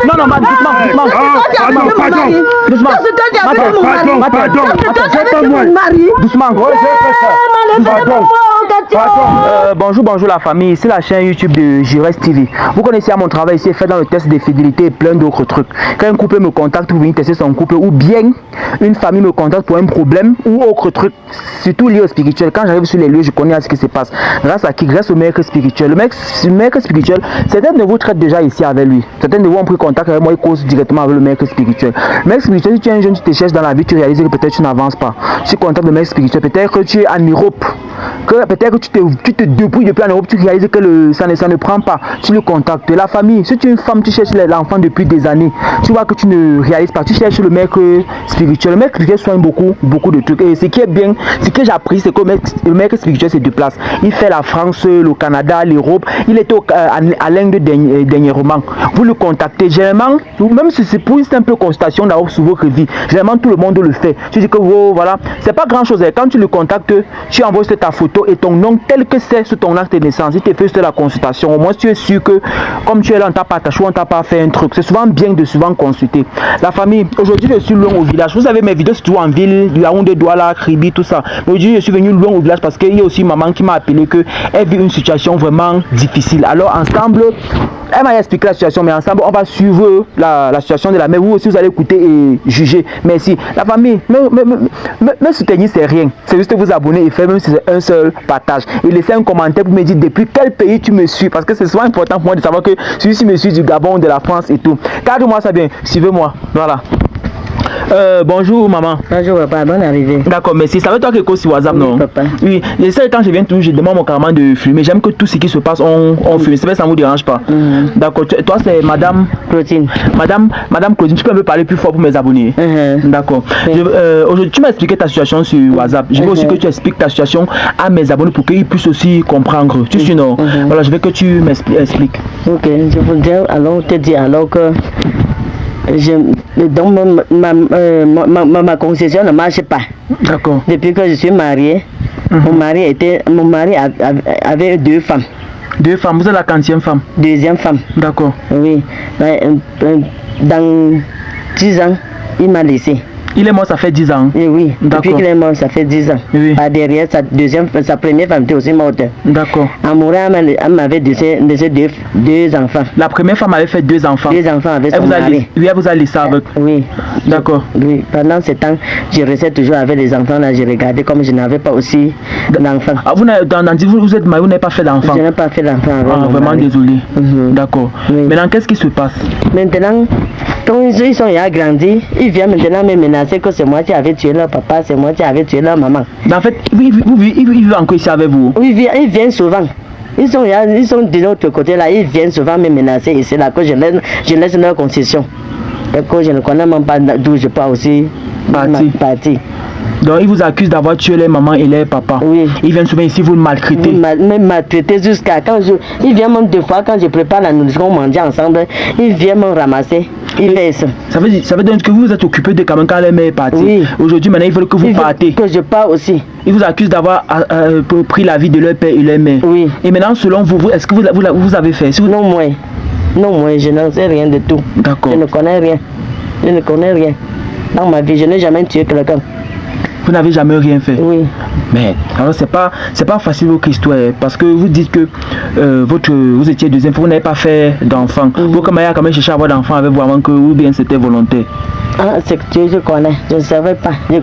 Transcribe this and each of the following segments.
Non, non, madame, doucement. Bonjour la famille, c'est la chaîne YouTube de Jires TV. Vous connaissez mon travail ici, fait dans le test de fidélité et plein d'autres trucs. Quand un couple me contacte pour venir tester son couple, ou bien une famille me contacte pour un problème ou autre truc, surtout lié au spirituel. Quand j'arrive sur les lieux, je connais ce qui se passe. Grâce à qui? Grâce au maître spirituel. Le maître spirituel, certains de vous traitent déjà ici avec lui. Certains de vous ont pris contact avec moi et causent directement avec le maître spirituel. Le maître spirituel, si tu es un jeune, tu te cherches dans la vie, tu réalises que peut-être tu n'avances pas. Tu contactes le maître spirituel, peut-être que tu es en Europe. Peut-être que tu te débrouilles depuis en Europe, tu réalises que ça ne prend pas. Tu le contactes. La famille, si tu es une femme, tu cherches l'enfant depuis des années. Tu vois que tu ne réalises pas. Tu cherches le maître spirituel. Le maître spirituel soigne beaucoup de trucs. Et ce qui est bien, ce que j'ai appris, c'est que le maître spirituel se déplace. Il fait la France, le Canada, l'Europe. Il était à l'Inde dernièrement. Vous le contactez. Généralement, même si c'est pour une simple constatation d'abord sur votre vie, généralement tout le monde le fait. Tu dis que voilà, c'est pas grand chose. Quand tu le contactes, tu envoies ta photo et ton nom tel que c'est sur ton acte de naissance. Il te fait la consultation. Au moins tu es sûr que comme tu es là, on t'a pas attaché, on t'a pas fait un truc. C'est souvent bien de souvent consulter. La famille, aujourd'hui je suis loin au village. Vous savez mes vidéos c'est toujours en ville, Yaoundé, Douala, Kribi, tout ça. Aujourd'hui je suis venu loin au village parce qu'il y a aussi maman qui m'a appelé que elle vit une situation vraiment difficile. Alors ensemble, elle m'a expliqué la situation, mais ensemble on va suivre la situation de la mère. Vous aussi vous allez écouter et juger. Merci. La famille, me soutenir c'est rien. C'est juste vous abonner et faire même si c'est un seul partage. Et laisser un commentaire pour me dire depuis quel pays tu me suis. Parce que c'est souvent important pour moi de savoir que celui-ci me suit du Gabon, de la France et tout. Garde-moi ça bien. Suivez-moi. Voilà. Bonjour maman. Bonjour papa, bonne arrivée. D'accord, merci. Ça veut toi que sur WhatsApp, non? Papa. Oui, et ça quand je viens toujours, je demande mon carrément de filmer. J'aime que tout ce qui se passe, on filme. C'est vrai, ça ne vous dérange pas. D'accord, toi c'est madame Claudine. Madame Claudine, tu peux me parler plus fort pour mes abonnés. D'accord. Aujourd'hui, tu m'as expliqué ta situation sur WhatsApp. Je veux aussi que tu expliques ta situation à mes abonnés pour qu'ils puissent aussi comprendre. Tu suis non? Voilà, je veux que tu m'expliques. Ok, je voudrais alors te dire alors que donc ma concession ne marche pas. D'accord. Depuis que je suis mariée, mon mari avait deux femmes. Deux femmes, vous êtes la quantième femme? Deuxième femme. D'accord. Oui. Dans 10 ans, il m'a laissé. Il est mort, ça fait 10 ans. Et oui, depuis qu'il est mort, ça fait 10 ans. Oui. Par derrière, sa première femme était aussi morte. D'accord. En mourant, elle m'avait laissé deux enfants. La première femme avait fait 2 enfants. 2 enfants avec son mari. Oui, elle vous a laissé avec. Oui. D'accord. Oui, pendant ce temps, je restais toujours avec les enfants là, je regardais comme je n'avais pas aussi d'enfants. Ah, vous êtes marié, vous n'avez pas fait d'enfant? Je n'ai pas fait d'enfant avec mon vraiment mari. Désolé. D'accord. Oui. Maintenant, qu'est-ce qui se passe? Maintenant, quand ils sont grandis, ils viennent maintenant me menacer que c'est moi qui avais tué leur papa, c'est moi qui avais tué leur maman. En fait, ils vivent encore ici avec vous? Oui, ils viennent souvent. Ils sont de l'autre côté là, ils viennent souvent me menacer et c'est là que je laisse leur concession. Et que je ne connais même pas d'où je peux aussi partir. Donc ils vous accusent d'avoir tué les mamans et les papas. Oui. Ils viennent souvent ici vous le maltraiter. Me maltraiter jusqu'à quand ils viennent même 2 fois quand je prépare la nourriture, on mange ensemble, ils viennent me ramasser. Ils fait ça. Ça veut dire que vous vous êtes occupé de quand même quand les mères est partie. Oui. Aujourd'hui maintenant ils veulent que vous partez. Que je pars aussi. Ils vous accusent d'avoir pris la vie de leur père et leur mère. Oui. Et maintenant selon vous, est-ce que vous avez fait? Non moi, je n'en sais rien de tout. D'accord. Je ne connais rien. Dans ma vie, je n'ai jamais tué quelqu'un. Vous n'avez jamais rien fait? Oui. Mais alors c'est pas facile votre histoire parce que vous dites que vous étiez deuxième, vous n'avez pas fait d'enfant. Vous comment quand même cherché à avoir d'enfant avec vous avant que ou bien c'était volontaire? Ah, c'est que je connais, je ne savais pas. Il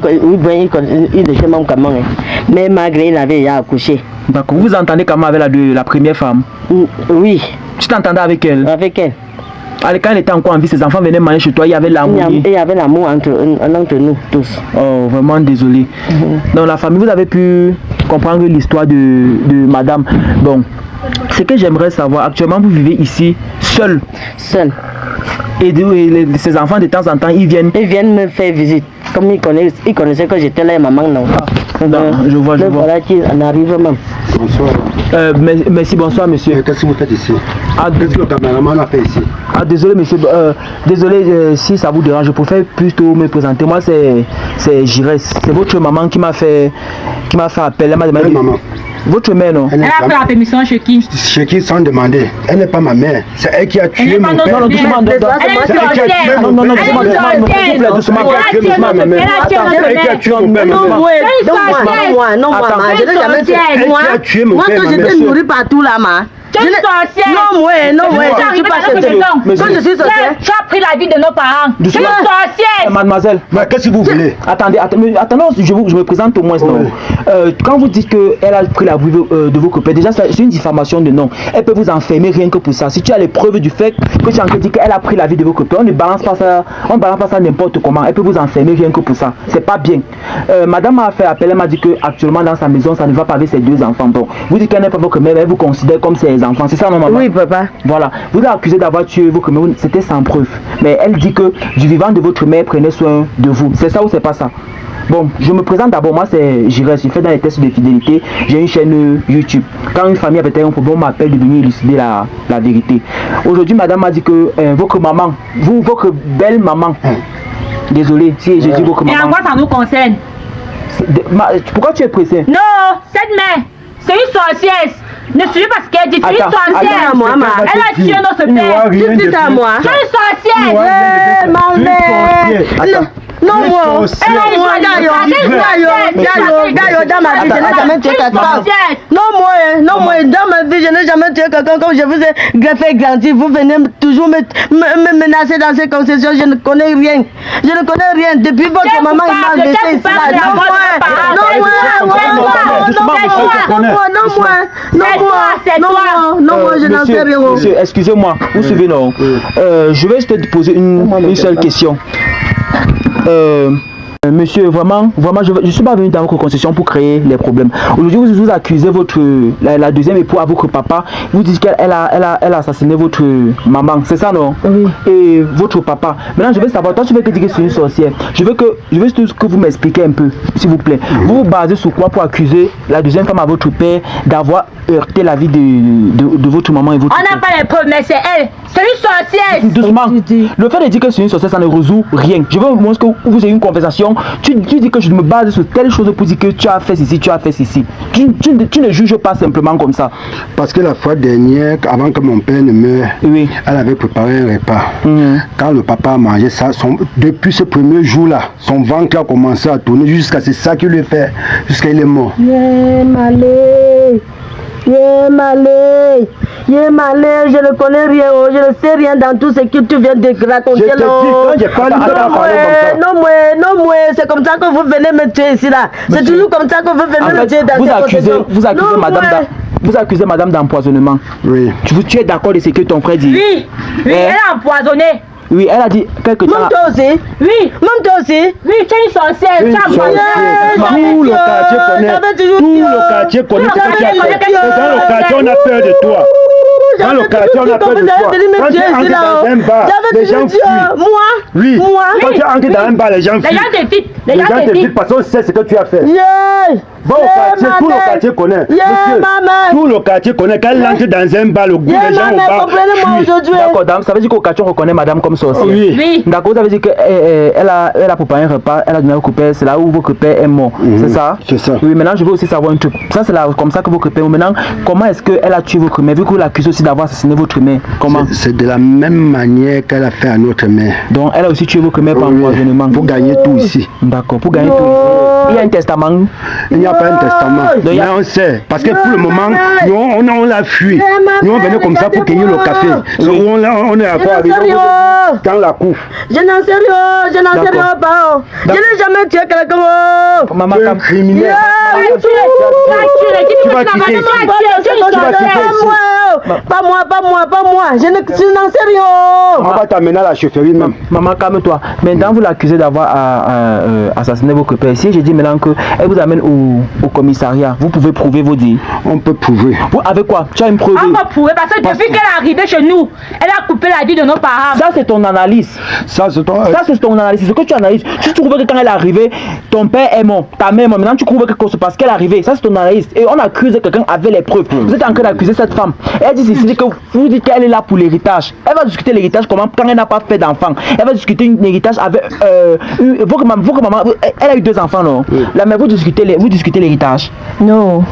était même comme moi. Mais malgré il avait accouché. D'accord. Vous entendez comment avec la première femme? Oui. Tu t'entendais avec elle? Avec elle. Quand elle était encore en vie, ses enfants venaient manger chez toi, il y avait l'amour. Il y avait l'amour entre nous tous. Oh, vraiment désolé. Dans la famille, vous avez pu comprendre l'histoire de madame. Bon, ce que j'aimerais savoir, actuellement vous vivez ici seul. Seul. Et ses enfants de temps en temps, ils viennent me faire visite. Comme ils connaissaient que j'étais là et maman non. Non, je vois. Voilà qu'ils en arrivent même. Bonsoir. Merci, bonsoir monsieur. Qu'est-ce que vous faites ici? Qu'est-ce que le caméraman a fait ici? Désolé monsieur, désolé si ça vous dérange, je préfère plutôt me présenter. Moi c'est Jires, c'est votre maman qui m'a fait appel. Elle m'a demandé. Maman. Votre mère non? Elle a pris la permission chez qui? Chez qui sans demander. Elle n'est pas ma mère. C'est elle qui a tué mon père. Non, doucement. Elle est sorcière. Non, Elle est doucement. Elle qui a tué mon père. Non, je n'ai jamais tué. Moi, quand j'étais nourrie partout là, tu es sorcière. Non, je suis pas sorcière. Quand je suis sorcière, tu as pris la vie de nos parents. Tu es sorcière. Mademoiselle, qu'est-ce que vous voulez? Attendez, je me présente au moins. Non. Quand vous dites qu'elle a pris la vie de vos copains, déjà c'est une diffamation de nom. Elle peut vous enfermer rien que pour ça. Si tu as les preuves du fait que tu as dit qu'elle a pris la vie de vos copains, on ne balance pas ça, n'importe comment. Elle peut vous enfermer rien que pour ça. C'est pas bien. Madame m'a fait appel, elle m'a dit que actuellement dans sa maison ça ne va pas avec ses 2 enfants. Donc vous dites qu'elle n'est pas votre mère, elle vous considère comme ses enfants. C'est ça non maman? Oui papa. Voilà. Vous l'avez accusé d'avoir tué vos copains, c'était sans preuve. Mais elle dit que du vivant de votre mère prenait soin de vous. C'est ça ou c'est pas ça? Bon, je me présente d'abord, moi c'est Jires, je fais dans les tests de fidélité, j'ai une chaîne YouTube. Quand une famille avait un problème, on m'appelle de venir élucider la vérité. Aujourd'hui, madame m'a dit que votre maman, votre belle maman, désolé si j'ai dit votre maman. Et en quoi ça nous concerne? Pourquoi tu es pressé? Non, cette mère, c'est une sorcière. Ne suis pas ce qu'elle dit, tu es une sorcière. Elle a tué notre père. Tu dis à moi. Tu es une sorcière. Ma mère. Non, moi, dans ma vie, je n'ai jamais tué quelqu'un comme je vous ai fait grandir. Vous venez toujours me menacer dans ces concessions. Je ne connais rien. Depuis votre maman, il m'a laissé ici. Non, je n'en sais rien. Monsieur, excusez-moi, vous suivez non? Je vais juste te poser une seule question. Monsieur, vraiment, je ne suis pas venu dans votre concession pour créer les problèmes. Aujourd'hui, vous accusez la deuxième épouse à votre papa. Vous dites qu'elle a assassiné votre maman, c'est ça non? Oui. Et votre papa. Maintenant, je veux savoir, toi tu veux que dire que c'est une sorcière. Je veux juste que vous m'expliquiez un peu, s'il vous plaît. Vous vous basez sur quoi pour accuser la deuxième femme à votre père d'avoir heurté la vie de votre maman et votre père? On n'a pas les preuves, mais c'est elle. C'est une sorcière. Doucement. Le fait de dire que c'est une sorcière, ça ne résout rien. Je veux au moins que vous ayez une conversation. Tu dis que je me base sur telle chose pour dire que tu as fait ceci, tu as fait ceci. Tu ne juges pas simplement comme ça. Parce que la fois dernière, avant que mon père ne meure, oui, elle avait préparé un repas. Quand le papa a mangé ça, depuis ce premier jour-là, son ventre a commencé à tourner jusqu'à c'est ça qu'il lui fait, jusqu'à il est mort. Je ne connais rien, je ne sais rien dans tout ce que tu viens de raconter. Je te dis, quand j'ai pas non, c'est comme ça que vous venez me tuer ici là. C'est toujours comme ça que vous venez me tuer dans vous accusez madame d'empoisonnement. Oui. Tu es d'accord de ce que ton frère dit? Oui, elle a empoisonné. Oui, elle a dit quelque temps. Même toi aussi? Oui. Même toi aussi? Oui, tu es une sorcière. Tu as empoisonné. Tout le quartier connaît ce que tu as fait. Dans le quartier, on a peur de toi. Dans le quartier, on a peur de toi. Quand tu entres dans un bar, les gens fuient. Oui. Quand tu entres dans un bar, les gens fuient. Les gens te fuient parce qu'on sait ce que tu as fait. Va au quartier, tout le quartier connaît. Monsieur, tout le quartier connaît. Quand elle entre dans un bar, le goût des gens au bar fuient. D'accord, dame, ça veut dire qu'au quartier, on reconnaît madame comme sorcière. Oui. D'accord, ça veut dire qu'elle a préparé un repas, elle a donné au copain, c'est là où votre copain est mort. C'est ça? C'est ça. Oui, maintenant je veux aussi savoir un truc. Ça, c'est comme ça que votre copain. Maintenant, comment est-ce qu'elle a tué votre mère, vu que vous l'accusez aussi d'avoir assassiné votre mère? Comment? C'est de la même manière qu'elle a fait à notre mère. Donc, elle a aussi tué votre mère par empoisonnement. Pour gagner tout ici. D'accord, pour gagner tout ici. Il y a un testament? Il n'y a pas un testament. Mais on sait. Parce que pour le moment, nous, on l'a fui. Nous, on venait comme ça pour cueillir le café. On est à quoi avec dans la cour. Je n'en sais rien, pas. Je n'ai jamais tué quelqu'un. Maman, tu es un criminel. Tu vas quitter. Pas moi. Je n'en sais rien. On va t'amener à la chefferie même. Maman, calme-toi. Maintenant, vous l'accusez d'avoir assassiné votre père. Si je dis maintenant qu'elle vous amène au commissariat, vous pouvez prouver vos dires. On peut prouver. Vous, avec quoi? Tu as une preuve? On peut prouver parce que depuis qu'elle est arrivée chez nous, elle a coupé la vie de nos parents. Ça, c'est ton analyse. Ça, c'est ton analyse. C'est ce que tu analyses. Si tu trouves que quand elle est arrivée, ton père est mort, ta mère est morte. Maintenant, tu trouves que c'est parce qu'elle est arrivée. Ça, c'est ton analyse. Et on accuse quelqu'un avec les preuves. Vous êtes en train d'accuser cette femme. Elle dit ici que vous dites qu'elle est là pour l'héritage. Elle va discuter l'héritage comment quand elle n'a pas fait d'enfant. Elle va discuter un héritage avec votre maman. Elle a eu 2 enfants, non? Oui. La mère, vous discutez l'héritage? Non.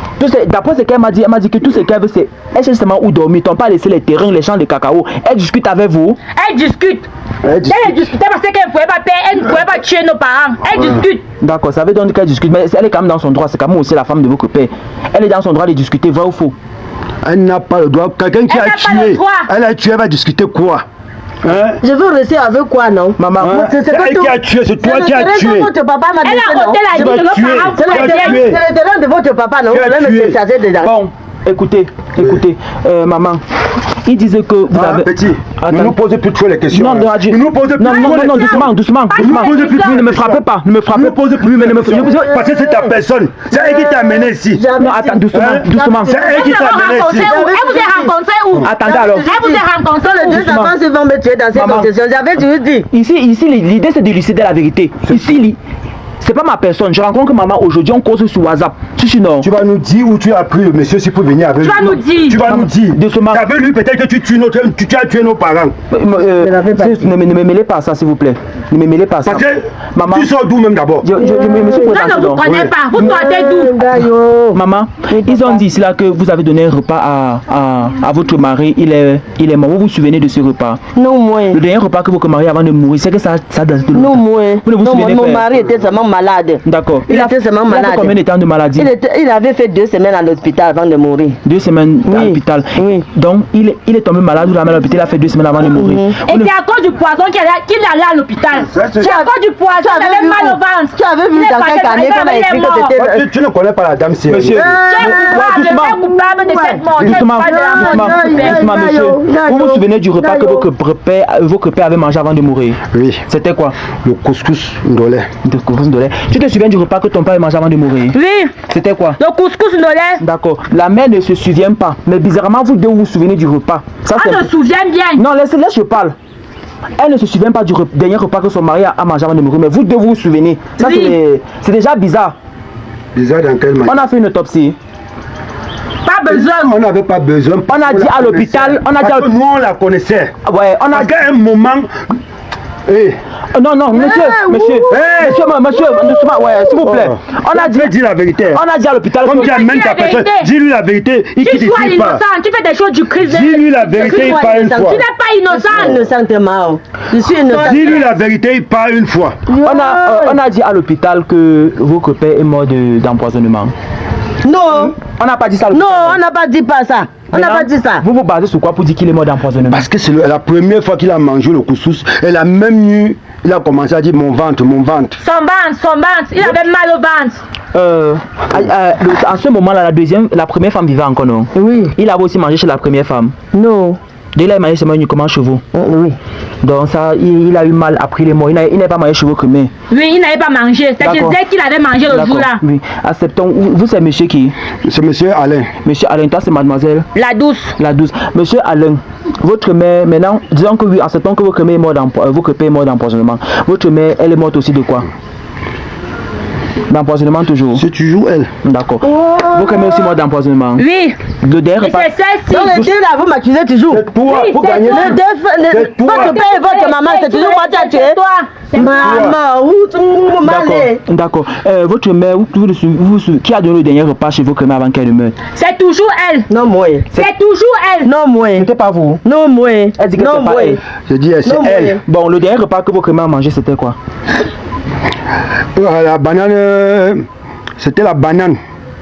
D'après ce qu'elle m'a dit que tout ce qu'elle veut, c'est elle sait justement où dormir. T'ont pas laissé les terrains, les champs de cacao. Elle discute avec vous. Elle discute. Elle discutait parce qu'elle ne pouvait pas payer, elle ne pouvait pas tuer nos parents. Elle discute. D'accord, ça veut donc qu'elle discute, mais elle est quand même dans son droit. C'est quand même aussi la femme de votre père. Elle est dans son droit de discuter, vrai ou faux? Elle n'a pas le droit. Quelqu'un qui a tué, elle a tué, elle va discuter quoi? Hein? Je veux rester avec quoi, non? Maman, c'est elle qui a tué, c'est toi qui as tué. Votre papa m'a dit, elle a ôté la vie de nos parents. C'est le terrain de votre papa, non? Bon, écoutez, maman. Ils disaient que vous avez... Petit, ne nous posez plus trop les questions. Non, doucement. Ne me frappez pas. Ne me posez plus. Parce que c'est ta personne. C'est elle qui t'a amené ici. Non, attends, doucement. C'est elle qui t'a amené ici. Elle vous a rencontré où? Attendez alors. Elle vous a rencontré où? Les 2 enfants se vont me tuer dans ces concessions. J'avais toujours dit. Ici, l'idée c'est de lucider la vérité. Ici, c'est pas ma personne. Je rencontre maman aujourd'hui, on cause sur WhatsApp. Tu vas nous dire où tu as pris le monsieur si pour venir avec nous. Tu vas nous dire. Avec lui, peut-être que tu as tué nos parents. Ne me mêlez pas ça, s'il vous plaît. Ne me mêlez pas ça. Parce que maman, tu sors d'où même d'abord? Je me suis présenté. Je ne vous connais pas. Vous sortez d'où? Maman, ils ont dit là que vous avez donné un repas à votre mari. Il est mort. Vous vous souvenez de ce repas? Non, moi. Le dernier repas que votre mari avant de mourir, c'est que ça date de longtemps. Non, moi. Vous ne vous souvenez pas? Mon mari était seulement malade. D'accord. Il était seulement malade. Combien de temps de maladie? Il avait fait 2 semaines à l'hôpital avant de mourir. 2 semaines à l'hôpital. Oui. Donc il est tombé malade ou la mère à l'hôpital, il a fait 2 semaines avant de mourir. Et c'est à cause du poison qu'il allait à l'hôpital. C'est à cause du poison, il avait mal au ventre. Tu avais vu dans quel carnet qu'on a écrit que c'était... Tu ne connais pas la dame, c'est... Monsieur. Doucement, monsieur. Vous vous souvenez du repas que votre père avait mangé avant de mourir? Oui. C'était quoi? Le couscous ndolé. Tu te souviens du repas que ton père avait mangé avant de mourir? Oui. C'était quoi? Le couscous ndolé. D'accord. La mère ne se souvient pas. Mais bizarrement, vous deux vous souvenez du repas. Ça, on se souvient bien. Non, laisse, je parle. Elle ne se souvient pas du dernier repas que son mari a mangé avant de mourir. Mais vous deux vous vous souvenez. Ça, c'est déjà bizarre. Bizarre dans quelle manière? On a fait une autopsie. Pas besoin. On n'avait pas besoin. On a dit à l'hôpital. Nous, on la connaissait. Ouais, on a... Parce qu'à un moment... Non, monsieur, doucement, ouais, s'il vous plaît. On a dit la vérité. On a dit à l'hôpital. Comme tu amènes ta personne, dis-lui la vérité. Tu sois innocent, tu fais des choses du Christ. Dis-lui la vérité, il part une fois. Tu n'es pas innocent. Je suis innocent. Dis-lui la vérité, il part une fois. On a dit à l'hôpital que votre père est mort d'empoisonnement. Non. On n'a pas dit ça. Non, on n'a pas dit pas ça. On n'a pas dit ça. Vous vous basez sur quoi pour dire qu'il est mort d'empoisonnement? Parce que c'est la première fois qu'il a mangé le couscous. Elle a même eu, il a commencé à dire mon ventre. Son ventre. Il avait mal au ventre. En ce moment-là, la première femme vivait encore, non? Oui. Il avait aussi mangé chez la première femme? Non. Dès là, il mangeait seulement uniquement chez vous? Oui. Donc ça, il a eu mal après les mots. Il n'avait pas mangé chez vous que mais. Oui, il n'avait pas mangé. C'est dès qu'il avait mangé le jour-là. Oui. Acceptons. Vous, c'est monsieur qui? C'est monsieur Alain. Monsieur Alain, toi, c'est mademoiselle? La douce. Monsieur Alain, votre mère, maintenant, disons que oui, acceptons que votre mère est morte d'empoisonnement. Votre mère, elle est morte aussi de quoi? D'empoisonnement toujours? C'est toujours elle. D'accord. Vous connaissez aussi mort d'empoisonnement? Oui. Le dernier pas. Dans le deux là, vous m'accusez toujours. C'est toi. Oui, pour gagner. Votre père et votre maman, c'est toujours moi qui a tué. Maman, où m'allez? D'accord. Votre mère, qui a donné le dernier repas chez votre mère avant qu'elle meure? C'est toujours elle. Non, moi. C'est toujours elle. Non, moi. C'était pas vous? Non, moi. Elle dit que c'est pas elle. Je dis, c'est elle. Bon, le dernier repas que votre mère a mangé, c'était quoi? La banane, c'était la banane.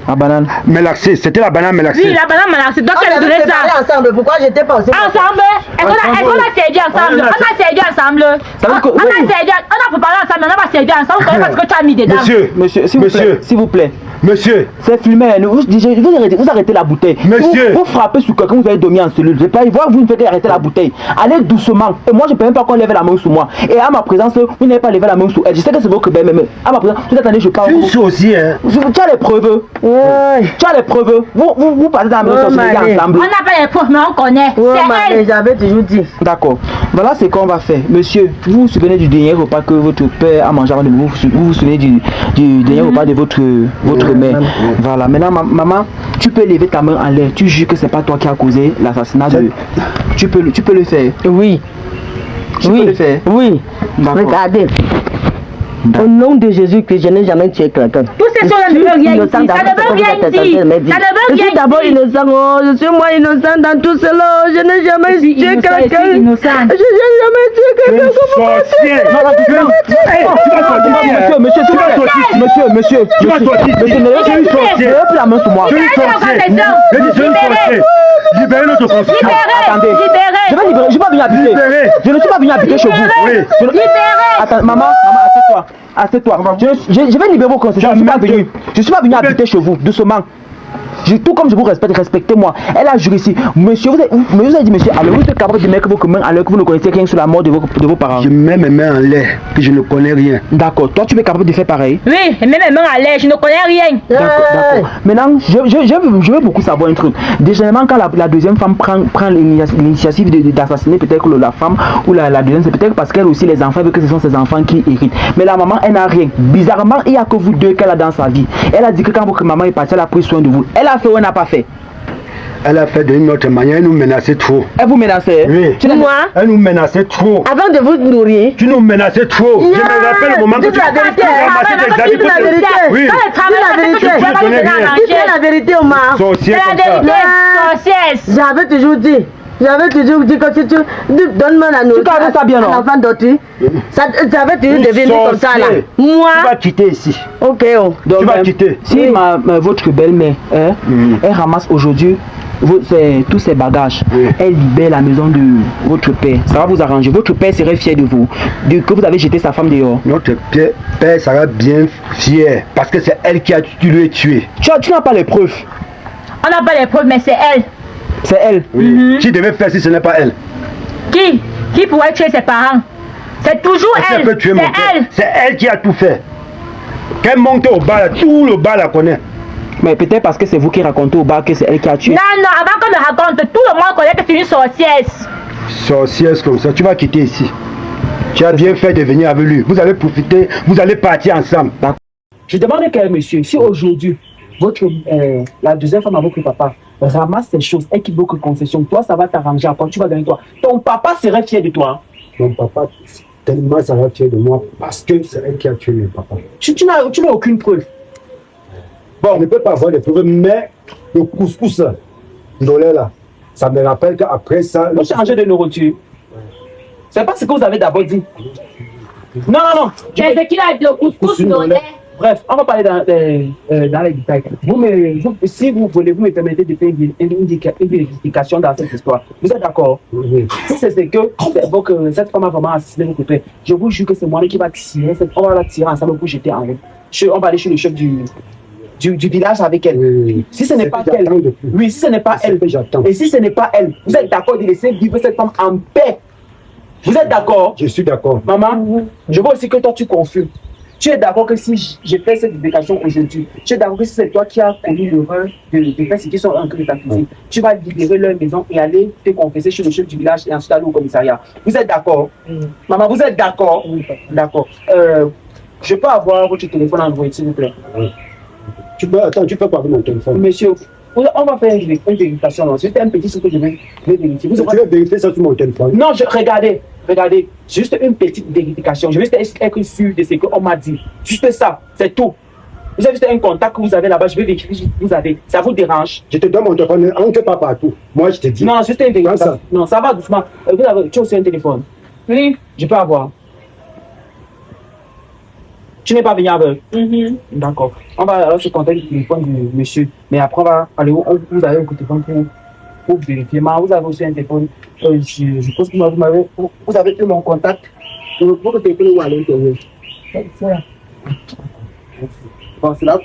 La banane. Mélaxée, c'était la banane mélaxée. Oui, la banane mélaxée. Donc, elle a donné ça. Ensemble, pourquoi j'étais pas aussi Ensemble? On a servi ensemble. On a servi ensemble. On a préparé ensemble, on a pas servi ensemble. Parce que tu as mis dedans. Monsieur, s'il vous plaît. Monsieur. C'est filmé. Vous arrêtez la bouteille. Monsieur. Vous frappez sur quelqu'un, vous avez dormi en cellule. Je peux y voir, vous ne faites arrêter la bouteille. Allez doucement. Et moi, je ne peux même pas qu'on lève la main sur moi. Et à ma présence, vous n'avez pas levé la main sur elle. Je sais que c'est votre belle, mais à ma présence, vous attendez, je parle. Une chose aussi, hein. Tu as les preuves. Tu as les preuves. Vous partez dans la maison ensemble. On n'a pas les preuves, mais on connaît. C'est elle. J'avais toujours dit. D'accord. Voilà ce qu'on va faire. Monsieur, vous vous souvenez du dernier repas que votre père a mangé avant de vous. Vous vous souvenez du dernier repas de votre mère. Voilà. Maintenant, maman, tu peux lever ta main en l'air. Tu jures que c'est pas toi qui as causé l'assassinat de. Tu peux le faire. Oui. Tu peux le faire. Oui. Regardez. Au nom de Jésus-Christ, je n'ai jamais tué quelqu'un. Tout ces choses ne veut rien dire. Ça ne veut rien dire. Ça ne veut rien dire. Je suis d'abord innocent. Oh, je suis moi innocent dans tout cela. Je n'ai jamais tué quelqu'un. Je n'ai jamais tué quelqu'un. Monsieur, ne lève plus la main sur moi. Libérez notre constitution. Attendez. Je vais libérer. Je ne suis pas venu habiter. Je ne suis pas venu habiter chez vous. Attends, maman, assieds-toi. Assieds-toi. Je vais libérer vos constitutions. Je ne suis pas venu habiter chez vous. Doucement. Tout comme je vous respecte, respectez-moi. Elle a juré ici. Monsieur, vous avez dit, monsieur, alors vous êtes capable de mettre vos mains en l'air que vous ne connaissez rien sur la mort de vos parents. Je mets mes mains en l'air, que je ne connais rien. D'accord. Toi, tu es capable de faire pareil? Oui, je mets mes mains en l'air, je ne connais rien. D'accord. Maintenant, je veux beaucoup savoir un truc. Généralement, quand la deuxième femme prend l'initiative d'assassiner peut-être la femme ou la deuxième, c'est peut-être parce qu'elle aussi, les enfants, veut que ce sont ses enfants qui héritent. Mais la maman, elle n'a rien. Bizarrement, il n'y a que vous deux qu'elle a dans sa vie. Elle a dit que quand votre maman est partie, elle a pris soin de vous. Elle a fait ou elle n'a pas fait? Elle a fait d'une autre manière, elle nous menaçait trop. Elle vous menaçait? Oui. Moi? Elle nous menaçait trop. Avant de vous nourrir? Tu nous menaçais trop. Je me rappelle le moment que tu as ramassé tes la vérité. Oui. Dis la vérité, Omar. Sorcière comme ça. J'avais toujours dit que si tu donnes-moi la nourriture à l'enfant d'autrui, j'avais toujours devenu comme ça là. Moi? Tu vas quitter ici. Ok. Donc, tu vas quitter. Si votre belle-mère, elle ramasse aujourd'hui tous ces bagages, elle libère la maison de votre père, ça va vous arranger. Votre père serait fier de vous, que vous avez jeté sa femme dehors. Notre père sera bien fier parce que c'est elle qui a tué. Tu n'as pas les preuves. On n'a pas les preuves, mais c'est elle. C'est elle. Oui. Qui devait faire si ce n'est pas elle? Qui pourrait tuer ses parents? C'est toujours elle. C'est elle. C'est elle qui a tout fait. Qu'elle monte au bar, tout le bar la connaît. Mais peut-être parce que c'est vous qui racontez au bar que c'est elle qui a tué. Non, avant qu'on me raconte, tout le monde connaît que c'est une sorcière. Sorcière comme ça, tu vas quitter ici. Tu as bien fait de venir avec lui. Vous allez profiter, vous allez partir ensemble. Je demande à monsieur, si aujourd'hui, la deuxième femme à votre papa ramasse ces choses et qu'il veut que confession, toi ça va t'arranger après, tu vas gagner toi. Ton papa serait fier de toi. Mon papa tellement sera fier de moi parce que c'est elle qui a tué mon papa. Tu n'as aucune preuve. Bon, on ne peut pas avoir des preuves, mais le couscous là, ça me rappelle qu'après ça... Vous changez de nourriture. C'est pas ce que vous avez d'abord dit. Non. C'est qu'il a dit le couscous lolé. Bref, on va parler dans les détails. Si vous voulez, vous me permettez de faire une vérification dans cette histoire. Vous êtes d'accord? Oui. Si c'est que cette femme a vraiment assassiné votre père, je vous jure que c'est moi qui va tirer. On va la tirer ensemble pour jeter en route. On va aller chez le chef du village avec elle. Oui. Si ce n'est pas elle, oui, si ce n'est pas elle, et si ce n'est pas elle, vous êtes d'accord de laisser vivre cette femme en paix? Vous êtes d'accord? Je suis d'accord. Maman, je veux aussi que toi tu confirmes. Tu es d'accord que si j'ai fait cette éducation aujourd'hui, tu es d'accord que si c'est toi qui as commis l'erreur de faire ce qui sont en train de t'accuser, tu vas libérer leur maison et aller te confesser chez le chef du village et ensuite aller au commissariat. Vous êtes d'accord? Maman, vous êtes d'accord? Oui. D'accord. Je peux avoir votre téléphone Android, s'il vous plaît? Oui. Tu peux pas avec mon téléphone. Monsieur, on va faire une vérification. C'est un petit truc que je vais vérifier. Tu veux vérifier ça sur mon téléphone? Non, regardez, juste une petite vérification. Je veux juste être sûr de ce qu'on m'a dit. Juste ça, c'est tout. Vous avez juste un contact que vous avez là-bas, je vais vérifier si vous avez. Ça vous dérange? Je te donne mon téléphone, on ne fait pas partout. Moi, je te dis. Non, juste une vérification. Non, ça va doucement. Tu as aussi un téléphone? Oui. Je peux avoir? Tu n'es pas venu avec. D'accord. On va alors se contacter du téléphone du monsieur. Mais après, on va aller où vous avez un téléphone pour vérifier. Mais vous avez aussi un téléphone. Je pense que vous avez eu mon contact. Pour le téléphone où aller l'intérieur. Bon, c'est là pour.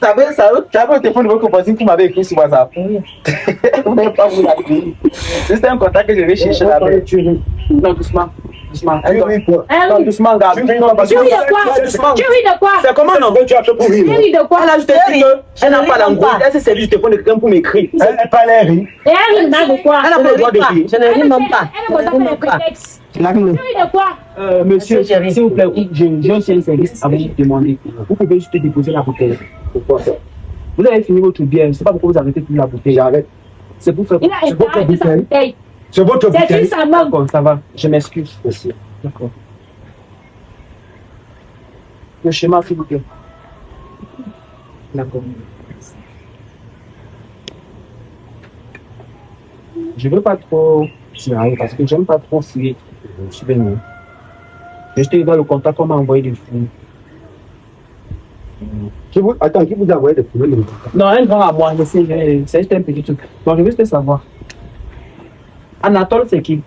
J'avais un téléphone de votre voisine qui m'avait écrit sur WhatsApp. Vous n'avez pas vous l'appeler. C'était un contact que je vais chercher là-bas. Non, doucement. Doucement. Non, doucement, gars. Tu ris de quoi? Tu ris de quoi? C'est comment non? Tu as fait pour rire. Tu ris de quoi? Elle a juste dit qu'elle n'a pas l'angoisse. Elle s'est servie du téléphone de quelqu'un pour m'écrire. Elle n'est pas l'air. Et elle rit de quoi? Elle n'a pas le droit de rire. Je ne ris même pas. Elle n'a pas le prétexte. Tu ris de quoi? Monsieur, s'il vous plaît, j'ai aussi un service à vous demander. Vous pouvez juste déposer la bouteille. Pourquoi ça? Vous avez fini votre bière. Je ne sais pas pourquoi vous arrêtez plus la bouteille. J'arrête. C'est pour faire. Il a arrêté sa bouteille. C'est votre bouteille. C'est sa main. D'accord, ça va. Je m'excuse. Merci. D'accord. Le schéma, s'il vous plaît. D'accord. Je ne veux pas trop tirer parce que j'aime pas trop fouiller. Je te dans le contact qu'on m'a envoyé des fous. Attends, qui vous a envoyé des fouilles? Non, un grand à moi, c'est juste un petit truc. Donc je veux juste savoir. Anatole, c'est qui?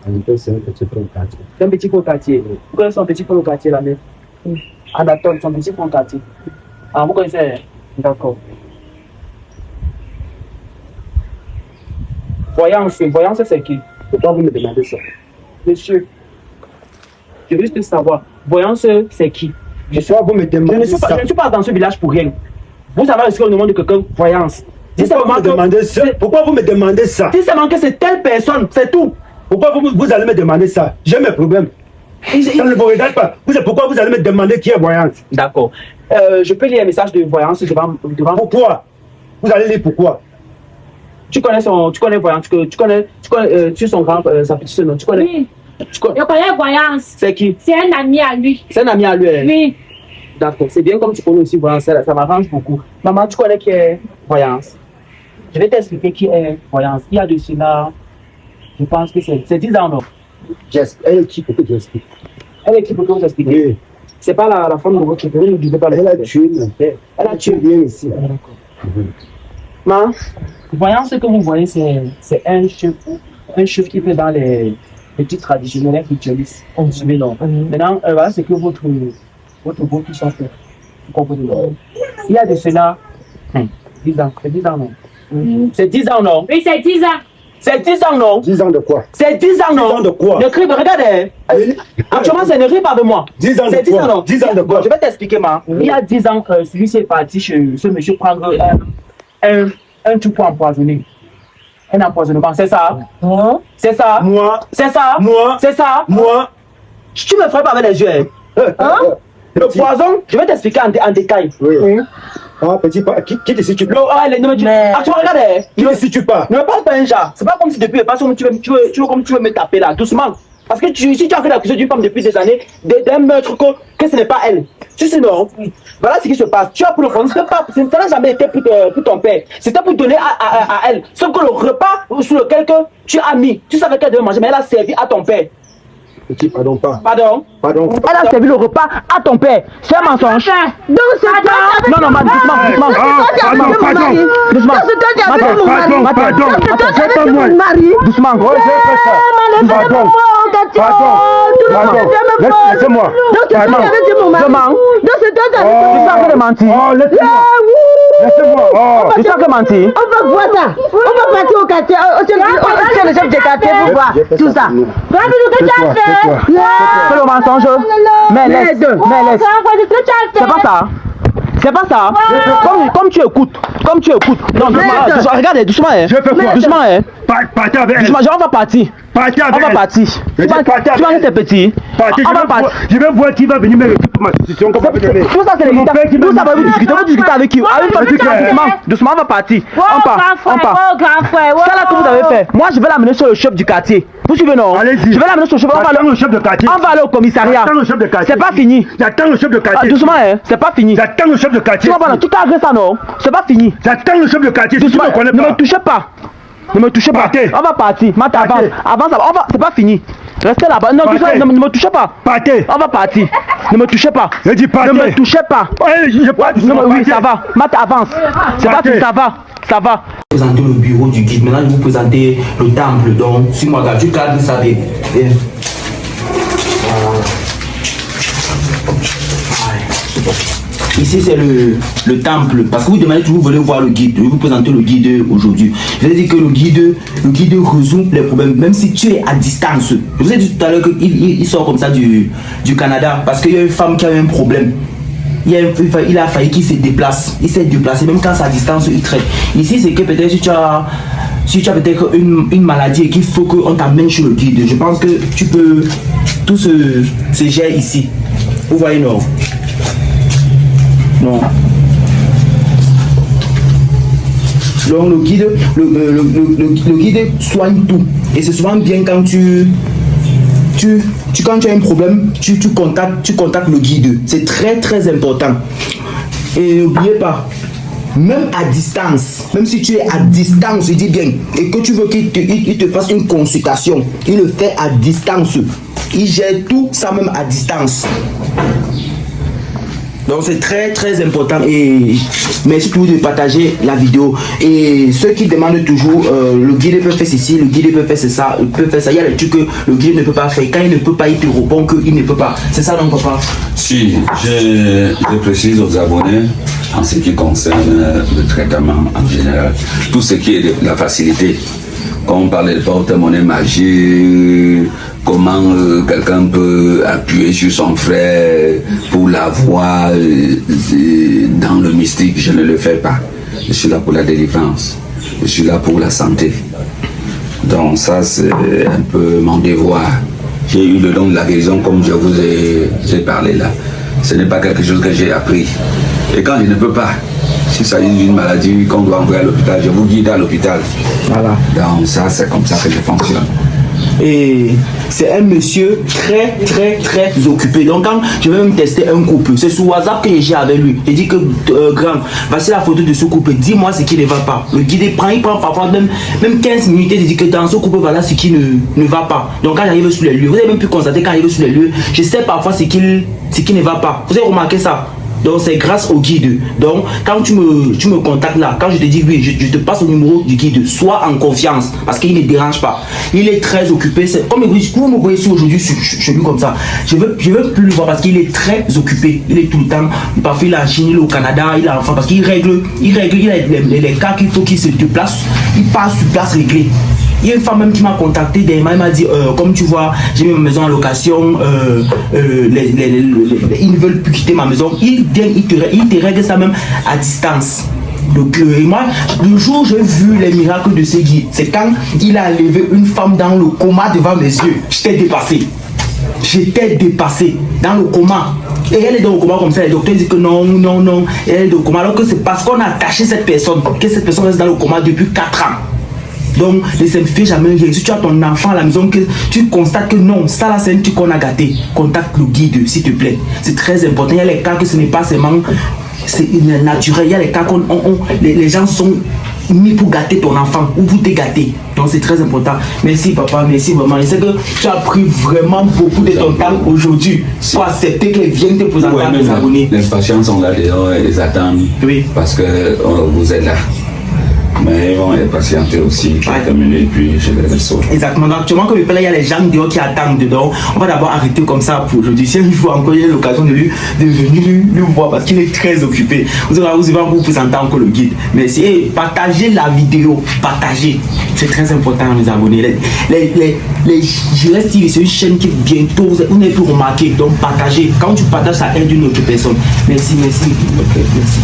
Anatole, c'est un petit peu au quartier. C'est un petit peu au quartier. Vous connaissez son petit peu au quartier là-même? Anatole, son petit peu au quartier. Ah, vous connaissez? D'accord. Voyance, c'est qui? Pourquoi vous me demandez ça? Monsieur, je veux juste savoir. Voyance, c'est qui? Je sais pas, vous me demandez Je ne suis pas dans ce village pour rien. Vous avez reçu le nom de quelqu'un, voyance. Pourquoi vous me demandez ça? Si c'est manqué, c'est telle personne, c'est tout. Pourquoi vous allez me demander ça? J'ai mes problèmes. Ça ne vous regarde pas. Pourquoi vous allez me demander qui est voyante? D'accord. Je peux lire un message de voyance devant. Pourquoi? Vous allez lire pourquoi? Tu connais voyance, tu connais son grand, sa petite soeur, non? Tu connais? Oui. Je connais voyance. C'est qui? C'est un ami à lui. C'est un ami à lui. Oui. D'accord. C'est bien comme tu connais aussi voyance, ça m'arrange beaucoup. Maman, tu connais qui est voyance? Je vais t'expliquer qui est voyance. Il y a de cela, je pense que c'est 10 ans, non? Elle est qui pour que j'explique? Elle est qui pour que vous expliquez? Oui. C'est pas la femme de votre chérie, ne disait pas. Elle a tué mon père. Elle a tué bien ici. D'accord. Maman, voyance, ce que vous voyez, c'est un chef qui fait dans les petits traditionnels ritualistes. On se met non. Maintenant, voilà ce que votre beau qui sont faits. Vous comprenez? Il y a de cela 10 ans. C'est 10 ans, non? C'est 10 ans, non? Oui, c'est 10 ans. C'est 10 ans, non? 10 ans de quoi? C'est 10 ans, non? 10 ans de quoi? Ne crie pas, regardez. Actuellement, c'est ne ris pas de moi. 10 ans de C'est 10 quoi? ans, non? 10 ans de quoi? Je vais t'expliquer, ma. Il y a 10 ans, celui-ci est parti chez ce monsieur prendre un truc pour empoisonner. Un empoisonnement, c'est ça? C'est ça? Moi? C'est ça? Moi? C'est ça? Moi? Tu me frappes avec les yeux. Le poison, je vais t'expliquer en détail. Oui. Ah, petit pas. Qui te situe pas? Non, mais tu regardes. Qui te situe pas? Ne me parle pas un genre. C'est pas comme si depuis le passé, tu veux me taper là, doucement. Parce que si tu as fait l'accusation d'une femme depuis des années, d'un meurtre que ce n'est pas elle. Si non, voilà ce qui se passe. Tu as pour le fond, ça n'a jamais été pour ton père. C'était pour donner à elle. Sauf que le repas sur lequel tu as mis, tu savais qu'elle devait manger, mais elle a servi à ton père. Petit, pardon pas. Pardon? Elle a servi le repas à ton père. C'est un mensonge. Donc c'est toi. Non, doucement. Doucement. Pardon. C'est pas moi. Doucement. Laissez-moi. Maman. Tu sens que mentir. Oh, laissez-moi. Oh. Tu sens que mentir. On va voir ça. On va partir au quartier. Le chef du quartier pour voir tout ça. Fais le mensonge. Mais laisse. C'est pas ça. Comme tu écoutes. Non, doucement. Regarde, doucement. Je fais quoi? Doucement. Partez avec elle. Doucement, on va partir. Partez avec elle. On va partir. Tu vas rester petit. On va partir. Je vais voir qui va venir me récupérer pour ma situation. Tout ça, c'est les gars. Tout ça, va vous discuter avec qui? Doucement, on va partir. On part. C'est là que vous avez fait. Moi, je vais l'amener sur le chef du quartier. Vous suivez, non? Allez-y. Je vais l'amener sur le chef. de quartier. On va aller au commissariat. C'est pas fini. J'attends le chef de quartier. Doucement, c'est pas fini. J'attends le chef de quartier. Tu t'as agressé ça, non? C'est pas fini. J'attends le chef de quartier. Doucement, ne ne me touchez pas. Ne me touchez pas. Partez. On va partir. Avance. C'est pas fini. Restez là-bas. Non, doucement, ne me touchez pas. Partez. On va partir. Ne me touchez pas. Je dis pas. Ne me touchez pas. Oui, ça va. Mat, avance. C'est pas tout, ça va. Ça va. Présenter le bureau du guide. Maintenant, je vais vous présenter le temple. Donc, si moi, tu cadres, ça va. Ici, c'est le temple. Parce que vous demandez toujours, vous voulez voir le guide. Je vais vous présenter le guide aujourd'hui. Je vais dire que le guide résout les problèmes, même si tu es à distance. Je vous ai dit tout à l'heure qu'il sort comme ça du Canada. Parce qu'il y a une femme qui a eu un problème. Il a failli qu'il se déplace. Il s'est déplacé, même quand c'est à distance, il traite. Ici, c'est que peut-être si tu as peut-être une maladie et qu'il faut qu'on t'amène sur le guide. Je pense que tu peux tout se gère ici. Vous voyez, non? Non. Donc le guide soigne tout. Et c'est souvent bien quand quand tu as un problème, tu contactes le guide. C'est très très important. Et n'oubliez pas, même à distance, même si tu es à distance, je dis bien, et que tu veux qu'il te fasse une consultation, il le fait à distance. Il gère tout ça même à distance. Donc c'est très très important et merci pour vous de partager la vidéo. Et ceux qui demandent toujours le guide peut faire ceci, le guide peut faire ça, il peut faire ça. Il y a des trucs que le guide ne peut pas faire. Quand il ne peut pas, il te répond qu'il ne peut pas. C'est ça donc papa? Si, je précise aux abonnés en ce qui concerne le traitement en général, tout ce qui est de la facilité. Quand on parle de porte-monnaie magique, comment quelqu'un peut appuyer sur son frère pour l'avoir dans le mystique, je ne le fais pas. Je suis là pour la délivrance, je suis là pour la santé. Donc ça c'est un peu mon devoir. J'ai eu le don de la guérison comme je vous ai parlé là. Ce n'est pas quelque chose que j'ai appris. Et quand je ne peux pas, s'il s'agit d'une maladie qu'on doit envoyer à l'hôpital, je vous guide à l'hôpital. Voilà. Donc ça, c'est comme ça que je fonctionne. Et c'est un monsieur très très très occupé. Donc quand je vais même tester un couple, c'est sur WhatsApp que j'ai avec lui. Il dit que grand, voici la photo de ce couple, dis-moi ce qui ne va pas. Le guide il prend parfois même 15 minutes et il dit que dans ce couple voilà ce qui ne va pas. Donc quand j'arrive sur les lieux, vous avez même pu constater quand j'arrive sur les lieux, je sais parfois ce qui ne va pas. Vous avez remarqué ça? Donc c'est grâce au guide. Donc quand tu me contactes là, quand je te dis oui, je te passe au numéro du guide, sois en confiance parce qu'il ne dérange pas. Il est très occupé. C'est comme vous me voyez ici aujourd'hui, je suis comme ça. Je veux plus le voir parce qu'il est très occupé. Il est tout le temps. Parfois il est en Chine, il est au Canada, il est enfant parce qu'il règle il a les cas qu'il faut qu'il se déplace. Il passe sur place réglé. Il y a une femme même qui m'a contacté, elle m'a dit comme tu vois, j'ai mis ma maison en location, ils ne veulent plus quitter ma maison. Ils te règlent ça même à distance. Donc, et moi, le jour où j'ai vu les miracles de ce guide, c'est quand il a levé une femme dans le coma devant mes yeux. J'étais dépassé. Dans le coma. Et elle est dans le coma comme ça, les docteurs disent que non. Et elle est dans le coma alors que c'est parce qu'on a attaché cette personne, que cette personne reste dans le coma depuis 4 ans. Donc, ne simplifie jamais rien. Si tu as ton enfant à la maison, que tu constates que non, ça là c'est un truc qu'on a gâté, contacte le guide s'il te plaît. C'est très important. Il y a les cas que ce n'est pas seulement naturel. Il y a les cas qu'on les gens sont mis pour gâter ton enfant ou pour te gâter. Donc c'est très important. Merci papa, merci vraiment. Je sais que tu as pris vraiment beaucoup de ton temps aujourd'hui pour accepter qu'ils viennent te présenter à tes abonnés. Les patients sont là dehors et ils attendent. Oui. Parce que vous êtes là. Mais ils vont patienter aussi quelques minutes puis je les reçois. Exactement. Donc, actuellement, comme il y a les gens dehors qui attendent dedans. On va d'abord arrêter comme ça pour aujourd'hui. Si une fois encore il y a l'occasion de venir lui voir parce qu'il est très occupé. Vous allez vous présenter encore le guide. Merci. Et partagez la vidéo. Partagez. C'est très important, mes abonnés. Je reste ici, c'est une chaîne qui bientôt vous n'avez plus remarqué. Donc partagez. Quand tu partages, ça aide une autre personne. Merci. Ok, merci.